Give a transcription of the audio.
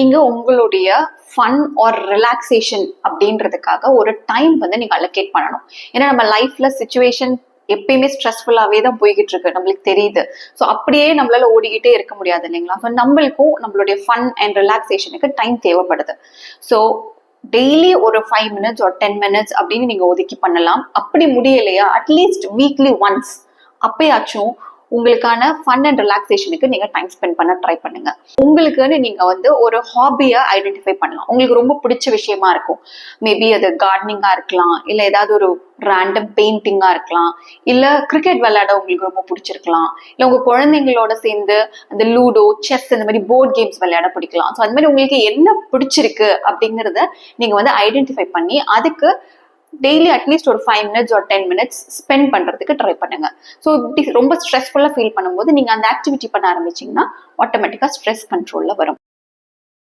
நீங்க உங்களுடைய fun R relaxation அப்படின்றதுக்காக ஒரு டைம் வந்து நீங்க அலோகேட் பண்ணணும். ஏன்னா நம்ம லைஃப்ல சிச்சுவேஷன் எப்பயுமே ஸ்ட்ரெஸ்ஃபுல்லாவே தான் போய்கிட்டு இருக்கு, நம்மளுக்கு தெரியுது. ஸோ அப்படியே நம்மளால ஓடிக்கிட்டே இருக்க முடியாது இல்லைங்களா? ஸோ நம்மளுக்கும் நம்மளுடைய ஃபன் அண்ட் ரிலாக்ஸேஷனுக்கு டைம் தேவைப்படுது. ஸோ டெய்லி ஒரு 5 மினிட்ஸ் ஒரு 10 மினிட்ஸ் அப்படின்னு நீங்க ஒதுக்கி பண்ணலாம். அப்படி முடியலையா அட்லீஸ்ட் வீக்லி ஒன்ஸ் அப்பயாச்சும் உங்களுக்கான ஃபன் அண்ட் ரிலாக்ஸேஷனுக்கு நீங்க டைம் ஸ்பெண்ட் பண்ண ட்ரை பண்ணுங்க. உங்களுக்குன்னு நீங்க வந்து ஒரு ஹாபியா ஐடென்டிஃபை பண்ணலாம். உங்களுக்கு ரொம்ப பிடிச்ச விஷயமா இருக்கும். மேபி அது கார்டனிங்கா இருக்கலாம், இல்ல ஏதாவது ஒரு ரேண்டம் பெயிண்டிங்கா இருக்கலாம், இல்ல கிரிக்கெட் விளையாட உங்களுக்கு ரொம்ப பிடிச்சிருக்கலாம், இல்ல உங்க குழந்தைங்களோட சேர்ந்து அந்த லூடோ, செஸ் இந்த மாதிரி போர்ட் கேம்ஸ் விளையாட பிடிக்கலாம். ஸோ அது மாதிரி உங்களுக்கு என்ன பிடிச்சிருக்கு அப்படிங்கிறத நீங்க வந்து ஐடென்டிஃபை பண்ணி அதுக்கு டெய்லி அட்லீஸ்ட் ஒரு 5 மினிட்ஸ் ஒரு 10 மினிட்ஸ் ஸ்பெண்ட் பண்றதுக்கு ட்ரை பண்ணுங்க. ஸோ ரொம்ப ஸ்ட்ரெஸ்ஃபுல்லா ஃபீல் பண்ணும்போது நீங்க அந்த ஆக்டிவிட்டி பண்ண ஆரம்பிச்சீங்கன்னா ஆட்டோமேட்டிக்கா ஸ்ட்ரெஸ் கண்ட்ரோல்ல வரும்.